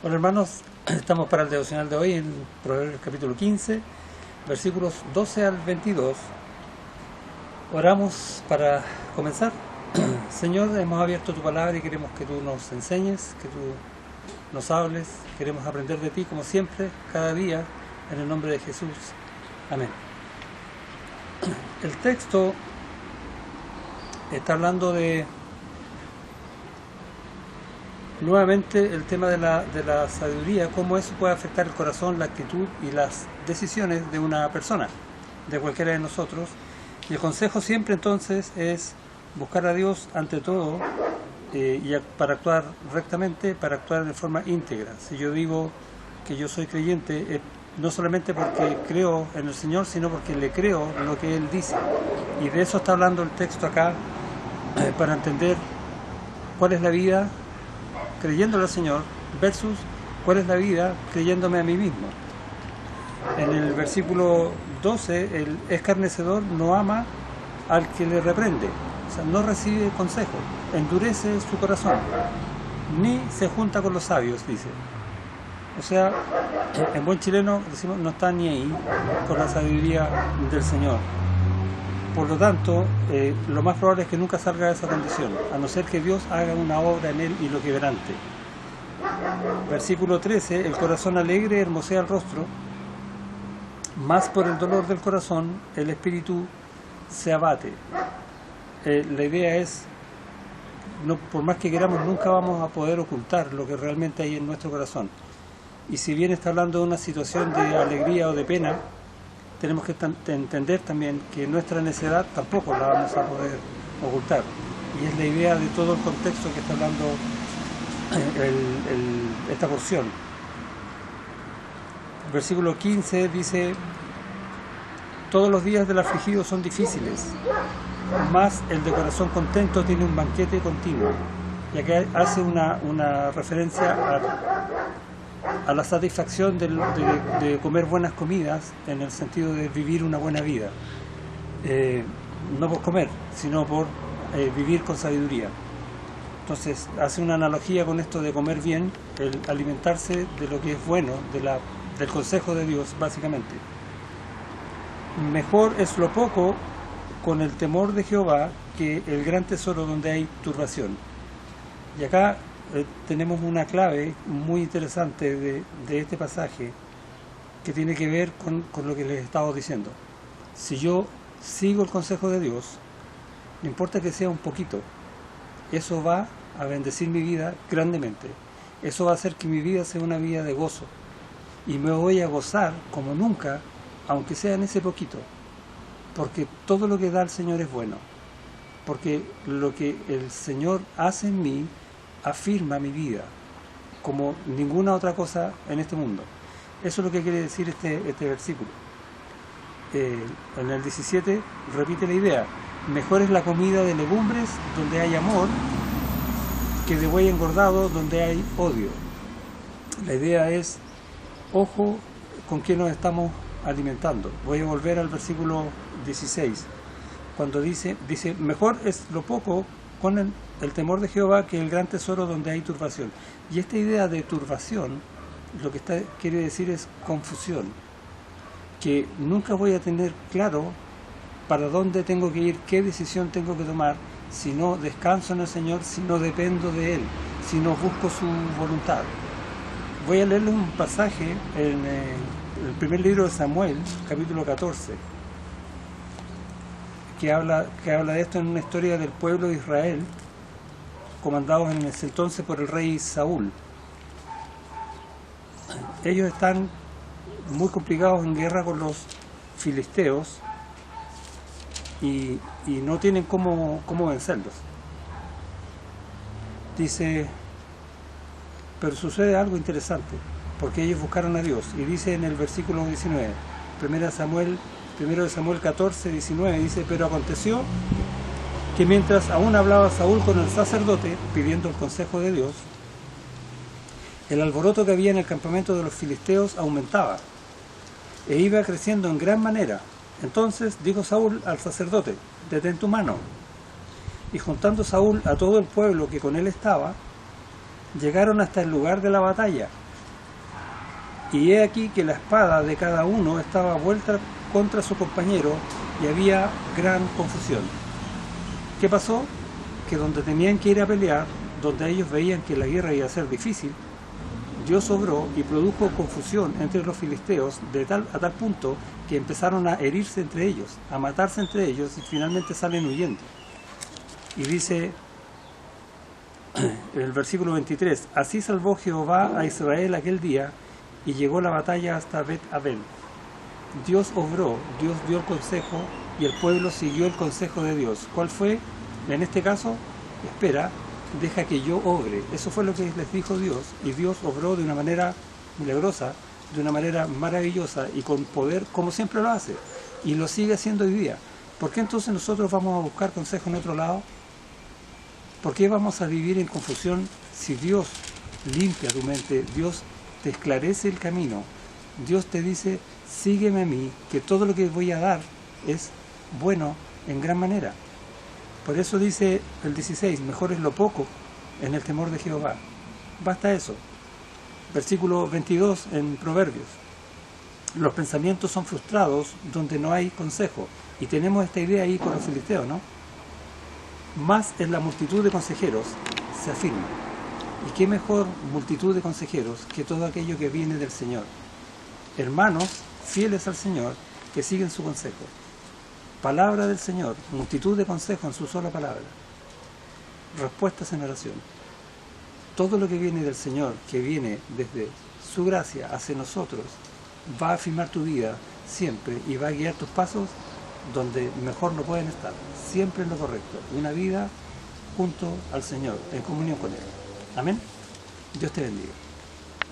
Hola hermanos, estamos para el devocional de hoy en Proverbios capítulo 15, versículos 12 al 22. Oramos para comenzar. Señor, hemos abierto tu palabra y queremos que tú nos enseñes, que tú nos hables. Queremos aprender de ti como siempre, cada día, en el nombre de Jesús. Amén. El texto está hablando de nuevamente el tema de la sabiduría, cómo eso puede afectar el corazón, la actitud y las decisiones de una persona, de cualquiera de nosotros. Y el consejo siempre entonces es buscar a Dios ante todo, para actuar rectamente, para actuar de forma íntegra. Si yo digo que yo soy creyente, no solamente porque creo en el Señor, sino porque le creo lo que Él dice. Y de eso está hablando el texto acá, para entender cuál es la vida creyéndole al Señor versus cuál es la vida creyéndome a mí mismo. En el versículo 12, el escarnecedor no ama al que le reprende, o sea, no recibe consejo, endurece su corazón, ni se junta con los sabios, dice. O sea, en buen chileno decimos, no está ni ahí con la sabiduría del Señor. Por lo tanto, lo más probable es que nunca salga de esa condición, a no ser que Dios haga una obra en él y lo quebrante. Versículo 13, el corazón alegre hermosea el rostro, más por el dolor del corazón el espíritu se abate. La idea es, no, por más que queramos, nunca vamos a poder ocultar lo que realmente hay en nuestro corazón. Y si bien está hablando de una situación de alegría o de pena, tenemos que entender también que nuestra necedad tampoco la vamos a poder ocultar. Y es la idea de todo el contexto que está hablando esta porción. El versículo 15 dice: todos los días del afligido son difíciles, mas el de corazón contento tiene un banquete continuo. Y acá hace una referencia a la satisfacción de comer buenas comidas, en el sentido de vivir una buena vida, no por comer, sino por vivir con sabiduría. Entonces hace una analogía con esto de comer bien, el alimentarse de lo que es bueno, del consejo de Dios, básicamente. Mejor es lo poco con el temor de Jehová que el gran tesoro donde hay turbación. Y acá tenemos una clave muy interesante de este pasaje, que tiene que ver con lo que les he estado diciendo. Si yo sigo el consejo de Dios, no importa que sea un poquito, eso va a bendecir mi vida grandemente. Eso va a hacer que mi vida sea una vida de gozo, y me voy a gozar como nunca, aunque sea en ese poquito, porque todo lo que da el Señor es bueno, porque lo que el Señor hace en mí afirma mi vida como ninguna otra cosa en este mundo. Eso es lo que quiere decir este versículo. En el 17 repite la idea: mejor es la comida de legumbres donde hay amor, que de buey engordado donde hay odio. La idea es, ojo con quién nos estamos alimentando. Voy a volver al versículo 16, cuando dice mejor es lo poco con el temor de Jehová que el gran tesoro donde hay turbación. Y esta idea de turbación, lo que quiere decir es confusión, que nunca voy a tener claro para dónde tengo que ir, qué decisión tengo que tomar, si no descanso en el Señor, si no dependo de Él, si no busco su voluntad. Voy a leerles un pasaje en el primer libro de Samuel, capítulo 14, que habla de esto, en una historia del pueblo de Israel, comandados en ese entonces por el rey Saúl. Ellos están muy complicados en guerra con los filisteos y no tienen cómo vencerlos. Dice, pero sucede algo interesante, porque ellos buscaron a Dios, y dice en el versículo 19, 1 de Samuel 14, 19, dice: pero aconteció que mientras aún hablaba Saúl con el sacerdote, pidiendo el consejo de Dios, el alboroto que había en el campamento de los filisteos aumentaba, e iba creciendo en gran manera. Entonces dijo Saúl al sacerdote: detén tu mano. Y juntando Saúl a todo el pueblo que con él estaba, llegaron hasta el lugar de la batalla, Y he aquí que la espada de cada uno estaba vuelta contra su compañero y había gran confusión. ¿Qué pasó? Que donde tenían que ir a pelear, donde ellos veían que la guerra iba a ser difícil, Dios obró y produjo confusión entre los filisteos a tal punto que empezaron a herirse entre ellos, a matarse entre ellos y finalmente salen huyendo. Y dice en el versículo 23, así salvó Jehová a Israel aquel día y llegó la batalla hasta Bet-Abel. Dios obró, Dios dio el consejo y el pueblo siguió el consejo de Dios. ¿Cuál fue? En este caso, espera, deja que yo obre. Eso fue lo que les dijo Dios, y Dios obró de una manera milagrosa, de una manera maravillosa y con poder, como siempre lo hace, y lo sigue haciendo hoy día. ¿Por qué entonces nosotros vamos a buscar consejo en otro lado? ¿Por qué vamos a vivir en confusión si Dios limpia tu mente, Dios te esclarece el camino, Dios te dice, sígueme a mí, que todo lo que voy a dar es bueno en gran manera? Por eso dice el 16, mejor es lo poco en el temor de Jehová. Basta eso. Versículo 22 en Proverbios. Los pensamientos son frustrados donde no hay consejo. Y tenemos esta idea ahí con los filisteos, ¿no? Más en la multitud de consejeros se afirma. Y qué mejor multitud de consejeros que todo aquello que viene del Señor. Hermanos fieles al Señor que siguen su consejo. Palabra del Señor, multitud de consejos en su sola palabra. Respuestas en oración. Todo lo que viene del Señor, que viene desde su gracia hacia nosotros, va a afirmar tu vida siempre y va a guiar tus pasos donde mejor no pueden estar, siempre en lo correcto. Una vida junto al Señor, en comunión con Él. Amén. Dios te bendiga.